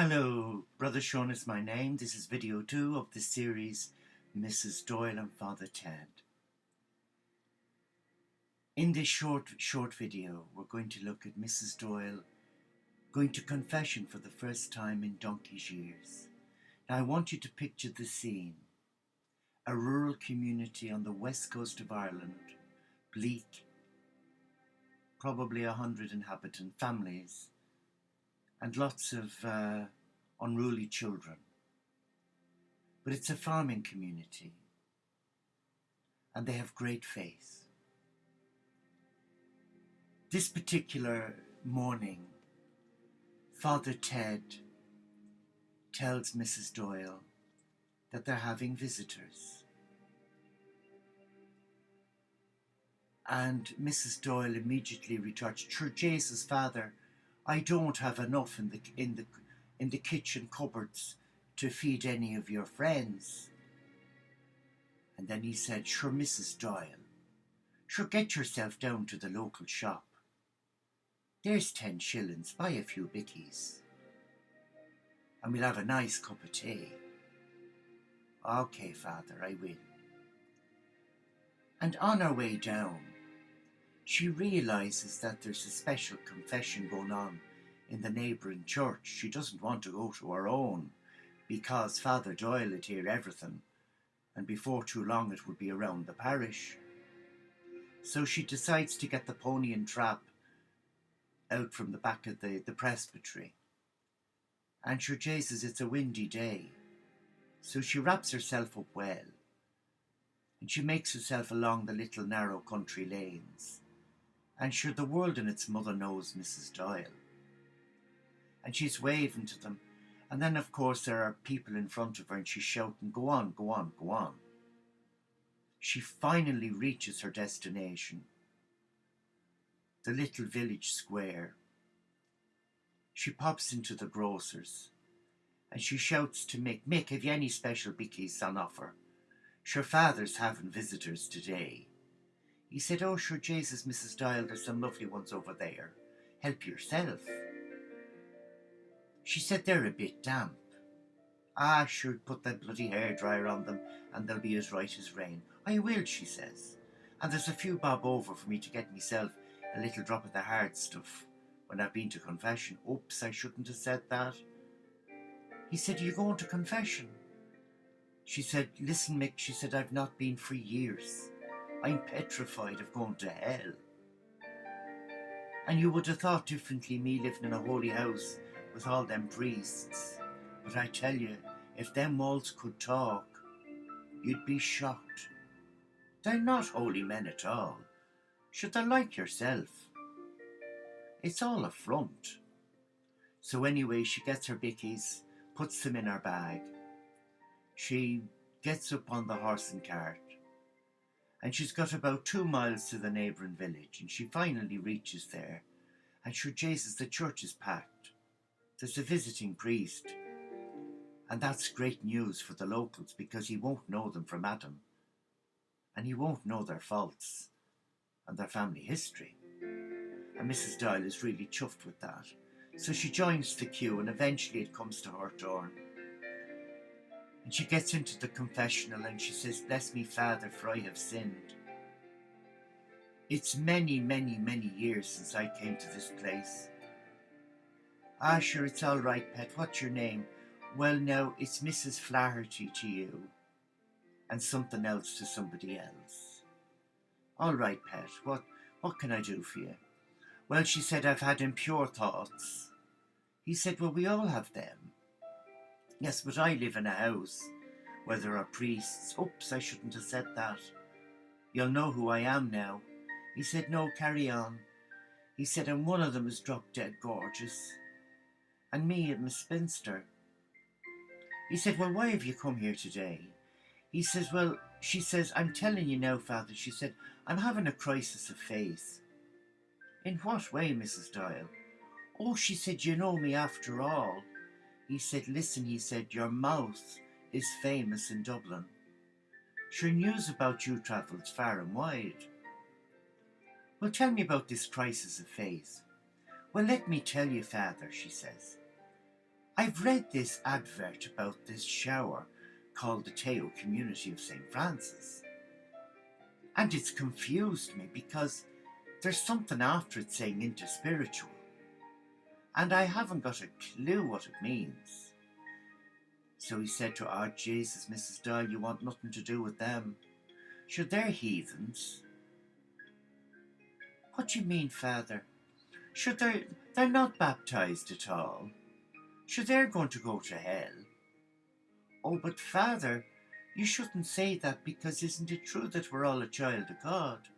Hello, Brother Sean is my name. This is video 2 of the series Mrs. Doyle and Father Ted. In this short video, we're going to look at Mrs. Doyle going to confession for the first time in donkey's years. Now I want you to picture the scene. A rural community on the west coast of Ireland, bleak, probably 100 inhabitant families, and lots of unruly children. But it's a farming community, and they have great faith. This particular morning, Father Ted tells Mrs. Doyle that they're having visitors. And Mrs. Doyle immediately retorts, "Sure, Jesus, Father, I don't have enough in the kitchen cupboards to feed any of your friends." And then he said, "Sure, Mrs. Doyle, sure, get yourself down to the local shop. There's 10 shillings, buy a few bickies, and we'll have a nice cup of tea." "Okay, Father, I will." And on her way down, she realises that there's a special confession going on in the neighbouring church. She doesn't want to go to her own because Father Doyle would hear everything, and before too long it would be around the parish. So she decides to get the pony and trap out from the back of the presbytery. And sure, Jesus, it's a windy day, so she wraps herself up well, and she makes herself along the little narrow country lanes. And sure, the world and its mother knows Mrs. Doyle, and she's waving to them. And then, of course, there are people in front of her, and she's shouting, "Go on, go on, go on." She finally reaches her destination, the little village square. She pops into the grocer's, and she shouts to Mick, "Mick, have you any special bickies on offer? Sure, Father's having visitors today." He said, "Oh, sure, Jesus, Mrs. Doyle, there's some lovely ones over there. Help yourself." She said, "They're a bit damp." "Ah, sure, put that bloody hairdryer on them and they'll be as right as rain." "I will," she says. "And there's a few bob over for me to get myself a little drop of the hard stuff when I've been to confession." "Oops, I shouldn't have said that." He said, "Are you going to confession?" She said, "Listen, Mick," she said, "I've not been for years. I'm petrified of going to hell." And you would have thought differently, me living in a holy house with all them priests. But I tell you, if them walls could talk, you'd be shocked. They're not holy men at all. Should they like yourself? It's all a front. So anyway, she gets her bickies, puts them in her bag. She gets up on the horse and cart, and she's got about 2 miles to the neighbouring village, and she finally reaches there. And sure, Jesus, the church is packed. There's a visiting priest, and that's great news for the locals because he won't know them from Adam, and he won't know their faults and their family history. And Mrs. Doyle is really chuffed with that. So she joins the queue, and eventually it comes to her turn. And she gets into the confessional and she says, "Bless me, Father, for I have sinned. It's many, many, many years since I came to this place." "Ah, sure, it's all right, pet. What's your name?" "Well, now, it's Mrs. Flaherty to you, and something else to somebody else." "All right, pet. What can I do for you?" "Well," she said, "I've had impure thoughts." He said, "Well, we all have them." "Yes, but I live in a house where there are priests." "Oops, I shouldn't have said that. You'll know who I am now." He said, "No, carry on." He said, "And one of them is drop dead gorgeous, and me, I'm a spinster." He said, "Well, why have you come here today?" He says, "Well," she says, "I'm telling you now, Father," she said, "I'm having a crisis of faith." "In what way, Mrs. Doyle?" "Oh," she said, "you know me after all." He said, "Listen," he said, "your mouth is famous in Dublin. Sure, news about you travels far and wide." "Well, tell me about this crisis of faith." "Well, let me tell you, Father," she says. I've read this advert about this shower called the Teo Community of St. Francis, and it's confused me because there's something after it saying interspiritual, and I haven't got a clue what it means. So he said to her, "Oh, Jesus, Mrs. Doyle, you want nothing to do with them. Sure, they're heathens." "What do you mean, Father? Sure, they're not baptized at all. Sure, they're going to go to hell." "Oh, but Father, you shouldn't say that, because isn't it true that we're all a child of God?"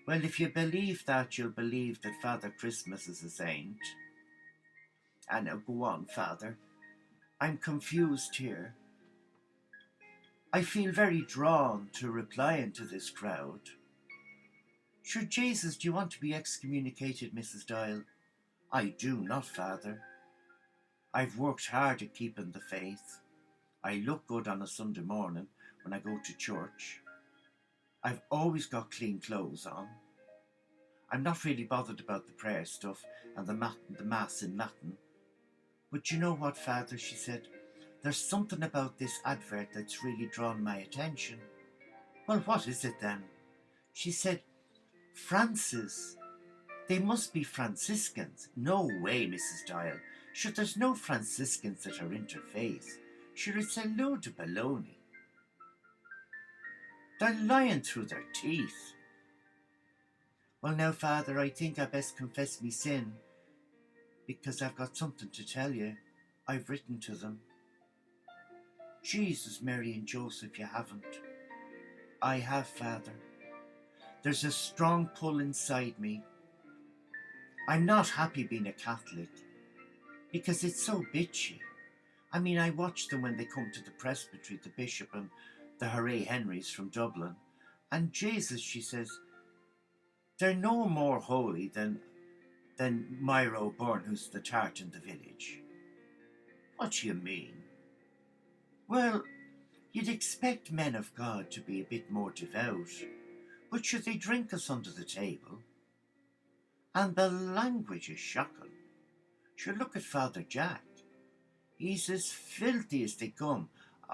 "Well, if you believe that, you'll believe that Father Christmas is a saint." "And now go on, Father. I'm confused here. I feel very drawn to replying to this crowd. Sure, Jesus, do you want to be excommunicated, Mrs. Doyle?" "I do not, Father. I've worked hard at keeping the faith. I look good on a Sunday morning when I go to church. I've always got clean clothes on. I'm not really bothered about the prayer stuff and the Mass in Latin. But you know what, Father," she said, "there's something about this advert that's really drawn my attention." "Well, what is it then?" She said, "Francis. They must be Franciscans." "No way, Mrs. Doyle. Sure, there's no Franciscans that are interfaith. Sure, it's a load of baloney. They're lying through their teeth." "Well, now, Father, I think I best confess me sin, because I've got something to tell you. I've written to them." "Jesus, Mary and Joseph, you haven't." "I have, Father. There's a strong pull inside me. I'm not happy being a Catholic, because it's so bitchy. I mean, I watch them when they come to the presbytery, the bishop and the Hooray Henrys from Dublin, and Jesus," she says, "they're no more holy than Myra O'Byrne, who's the tart in the village." "What do you mean?" "Well, you'd expect men of God to be a bit more devout, but should they drink us under the table? And the language is shocking. Sure, look at Father Jack. He's as filthy as they come,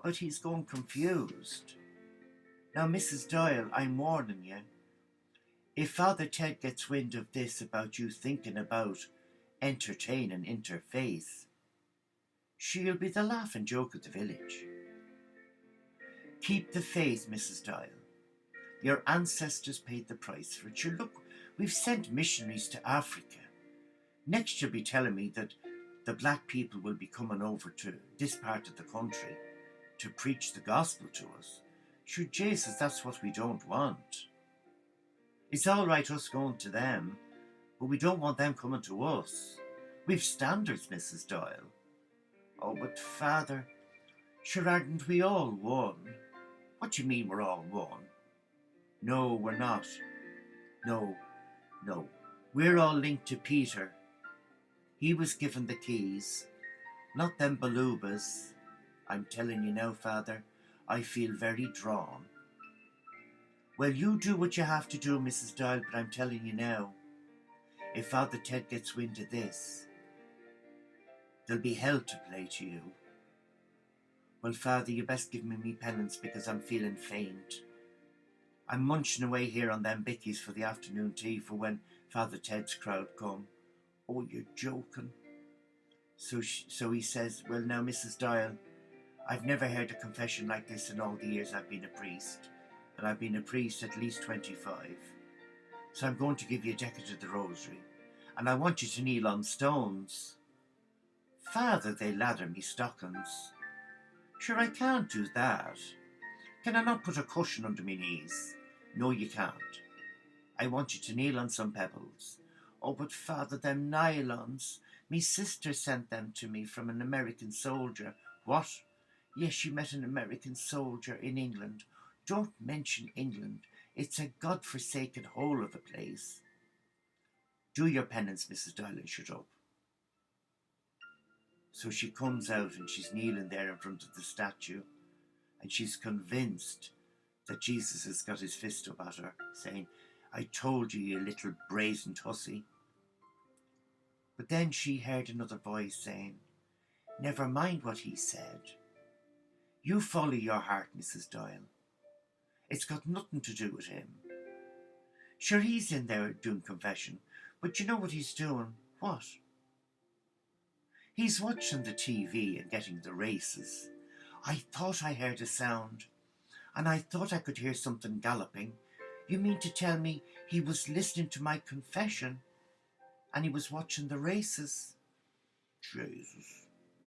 but he's going confused. Now, Mrs. Doyle, I'm warning you. If Father Ted gets wind of this about you thinking about entertaining interfaith, she'll be the laughing joke of the village. Keep the faith, Mrs. Doyle. Your ancestors paid the price for it. Sure, look, we've sent missionaries to Africa. Next you'll be telling me that the black people will be coming over to this part of the country to preach the gospel to us. Sure, Jesus, that's what we don't want. It's all right us going to them, but we don't want them coming to us. We've standards, Mrs. Doyle." "Oh, but Father, sure, aren't we all one?" "What do you mean we're all one?" "No, we're not. No. We're all linked to Peter. He was given the keys, not them balubas. I'm telling you now, Father, I feel very drawn." "Well, you do what you have to do, Mrs. Doyle, but I'm telling you now, if Father Ted gets wind of this, there'll be hell to play to you." "Well, Father, you best give me penance, because I'm feeling faint. I'm munching away here on them bickies for the afternoon tea for when Father Ted's crowd come." "Oh, you're joking." So he says, "Well, now, Mrs. Doyle, I've never heard a confession like this in all the years I've been a priest, and I've been a priest at least 25. So I'm going to give you a decade of the rosary, and I want you to kneel on stones." "Father, they lather me stockings." "Sure, I can't do that. Can I not put a cushion under me knees?" "No, you can't. I want you to kneel on some pebbles." "Oh, but Father, them nylons. Me sister sent them to me from an American soldier." "What?" "Yes, she met an American soldier in England." "Don't mention England. It's a God-forsaken hole of a place." "Do your penance, Mrs. Doyle, and shut up." So she comes out and she's kneeling there in front of the statue, and she's convinced that Jesus has got his fist up at her, saying, "I told you, you little brazen hussy." But then she heard another voice saying, "Never mind what he said. You follow your heart, Mrs. Doyle. It's got nothing to do with him. Sure, he's in there doing confession, but you know what he's doing? What? He's watching the TV and getting the races. I thought I heard a sound, and I thought I could hear something galloping. You mean to tell me he was listening to my confession and he was watching the races?" Jesus.